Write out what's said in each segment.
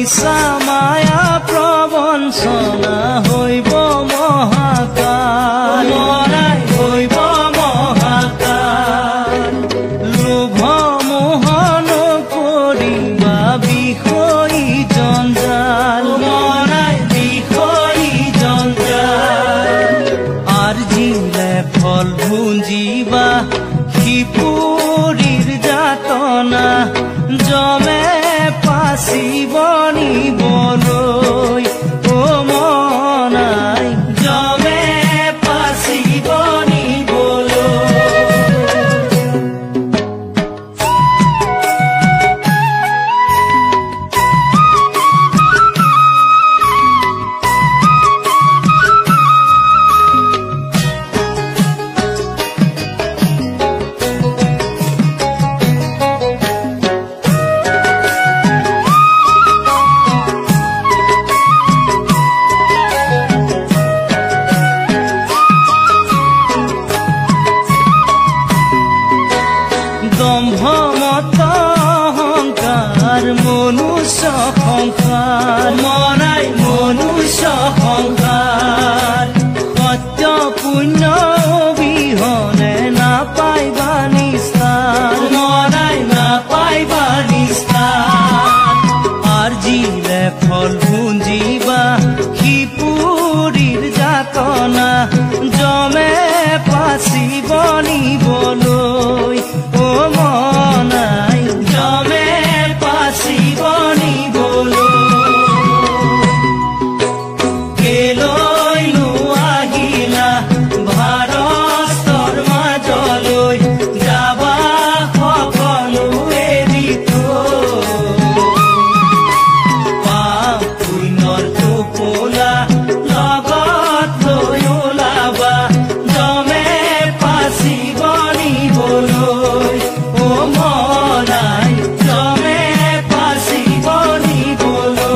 মিছা মায়া প্ৰবঞ্চনা হইব মহাকাল মৰাই হইব মহাকাল লোভ মোহন কৰিবা বিষয়ী জঞ্জাল মৰাই বিষয়ী জঞ্জাল আৰ্জিলে ফল ভুঞ্জিবা শিপুৰীৰ যাতনা জমে পাচিব নিবলৈ ও মনাই জমে পাচিব নিবলৈ দম্ভমত অহংকাৰ মনুষ্য সংসাৰ মৰাই মনুষ্য সংসাৰ সত্য পুণ্য অবিহনে নাপাইবা নিস্তাৰ মৰাই নাপাইবা নিস্তাৰ আৰ্জিলে ফল ভুঞ্জিবা শিপুৰীৰ যাতনা জমে পাচিব নিবলৈ ও মনাই জমে পাচিব নিবলৈ কেলৈ আহিলা ভাৰতৰ মাজলৈ যাবা সকলোৱে এৰি পাপ পুণ্যৰ টোপোলা লগত লৈ ওলাবা জমে পাচিব নিবলৈ ও মনাই জমে পাচিব নিবলৈ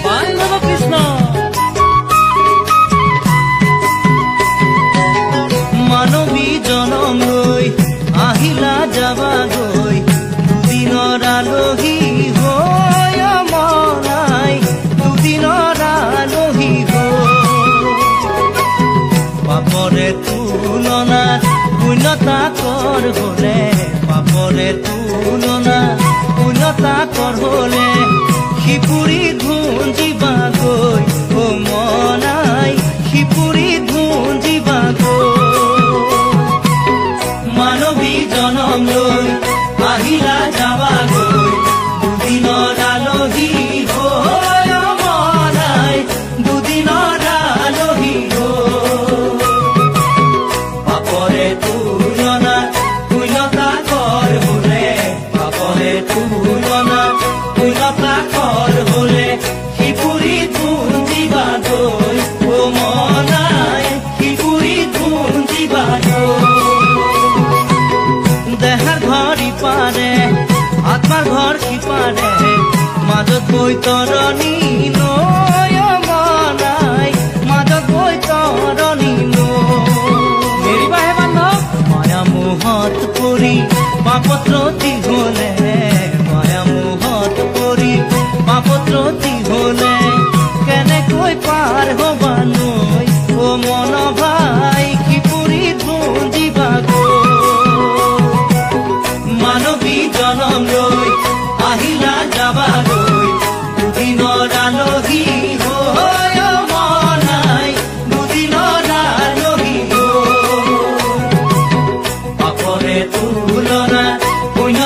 বান্ধৱ কৃষ্ণ মানৱী জনম লৈ আহিলা যাবাগৈ দুদিনৰ আলহী হৈ মনাই দুদিনৰ আলহী পাপৰে তুলনা পুণ্যতা কৰ হলে পাপৰে তুলনা পুণ্যতা কৰ হলে শিপুৰী ধুঞ্জিবাগৈ ও মনাই শিপুৰী ধুঞ্জিবাগৈ মানৱী জনম লৈ আহিলা যাবাগৈ দুদিনৰ আলহী হৈ মনাই দুদিনৰ আলহী পাপৰে তুলনা পুণ্যতা কৰ হলে পাপৰে তুলনা পুণ্যতা কৰ হলে শিপুৰী ধুঞ্জিবাগৈ ও মনাই শিপুৰী ধুঞ্জিবাগৈ দেহাৰ ঘৰ ইপাৰে আত্মাৰ ঘৰ সিপাৰে মাজত বৈতৰণি নৈ মনাই মাজত বৈতৰণি নৈ মায়া মোহত পৰি পাপত্ৰতি হলে মায়া মোহত পৰি পাপত্ৰতি হলে কেনেকৈ পাৰ হবা নৈ ও মন ভাই শিপুৰী ধুঞ্জিবাগৈ মানৱী জনম লৈ আহিলা যাবাগৈ দুদিনৰ আলহী হৈ মনাই দুদিনৰ আলহী পাপৰে তুলনা পুণ্য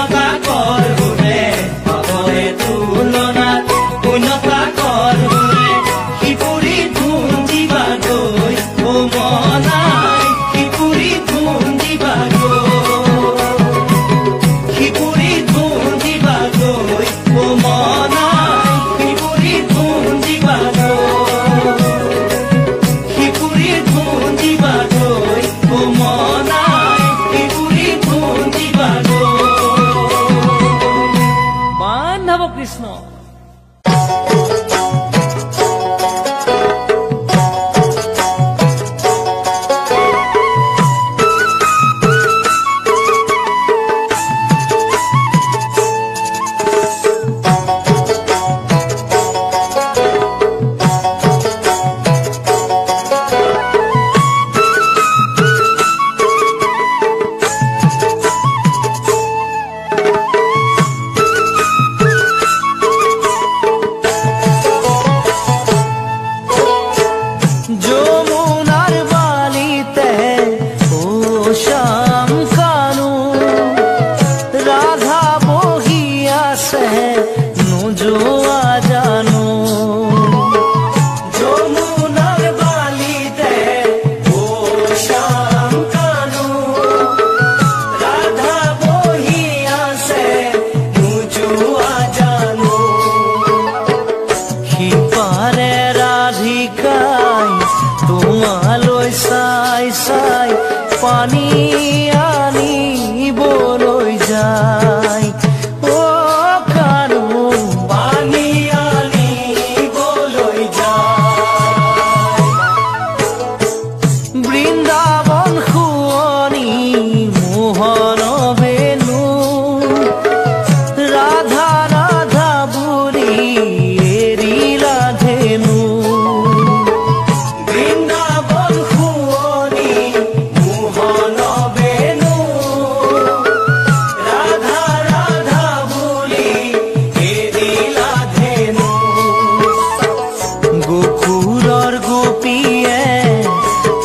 পানী আনিবলৈ যায় ও কানু পানী আনিবলৈ যায় বৃন্দাবন শুৱনি মোহন বেনু ৰাধা ৰাধা বুলি এৰিলা ধেনু বৃন্দাবন শুৱনি মোহন বেনু ৰাধা ৰাধা বুলি এৰিলা ধেনু গোকুলৰ গোপীয়ে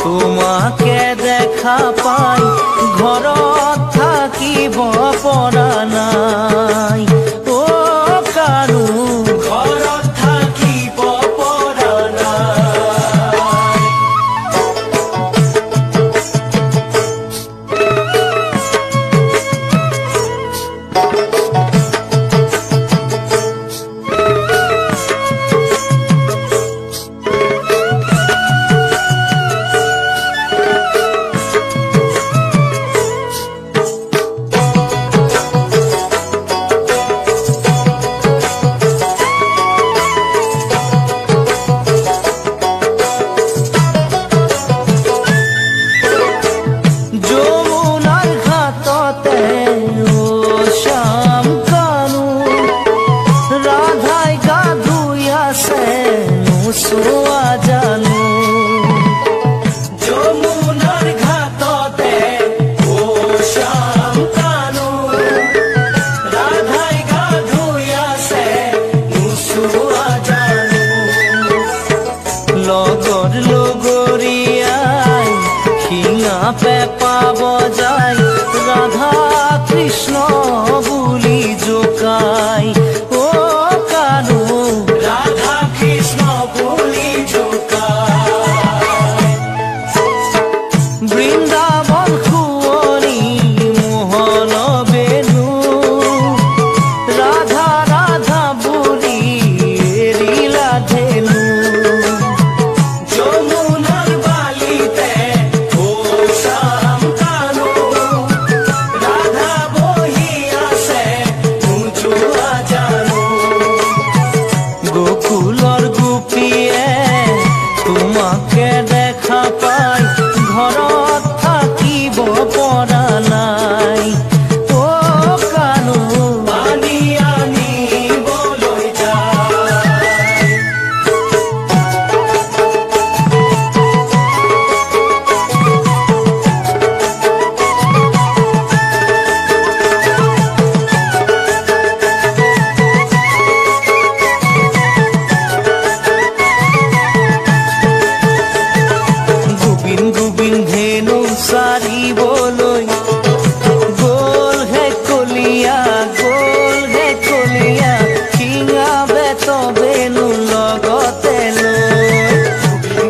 তোমাকে দেখা পাই ঘৰত থাকিব পৰা নাই ও কানু ঘৰত থাকিব পৰা নাই যমুনাৰ ঘাটতে ও শ্যাম কানু ৰাধাই গা ধুই আছে নোচোৱা জানো যমুনাৰ ঘাটতে ও শ্যাম কানু ৰাধাই গা ধুই আছে নোচোৱা জানো লগৰ লগৰীয়াই শিঙা পেঁপা বজাই ৰাধা কৃষ্ণ বুলি জোকাই ও কানু ৰাধা কৃষ্ণ বুলি জোকাই বৃন্দাবন শুৱনি মোহন বেনু ৰাধা ৰাধা বুলি এৰিলা ধেনু যমুনাৰ বালিতে ও শ্যাম কানু ৰাধা বহি আছে নোযোৱা জানো গোকুলৰ গোপীয়ে তোমাকে দেখা পাই ঘৰত থাকিব পৰা নাই ও কানু পানী আনিবলৈ যায় গোবিন গোবিন ধেনু চাৰিবলৈ গ'ল হে কলিয়া শিঙা বেত বেনু লগতে লৈ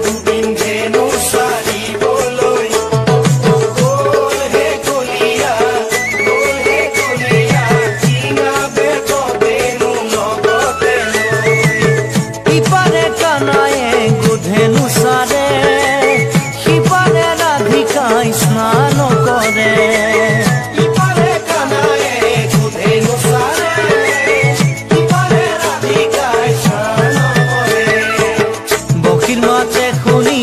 গোবিন ধেনু চাৰিবলৈ গ'ল হে কলিয়া শিঙা বেত বেনু লগতে লৈ ইপাৰে কানায়ে গোধেনু চাৰে সিপাৰে ৰাধিকাই স্নান কৰে ইপাৰে কানায়ে গোধেনু চাৰে সিপাৰে ৰাধিকাই স্নান কৰে বশীৰ মাতে শুনি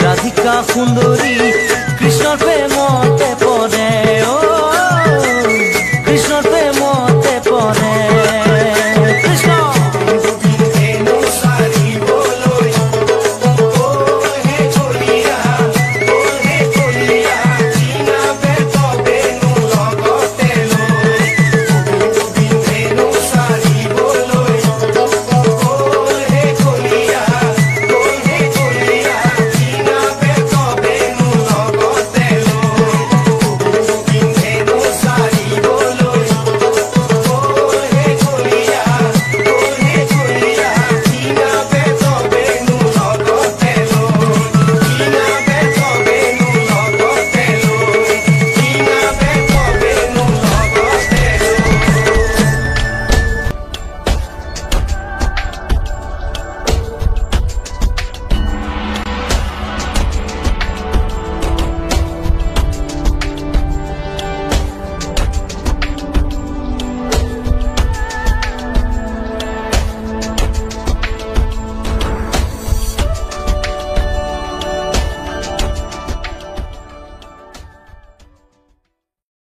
ৰাধিকা সুন্দৰী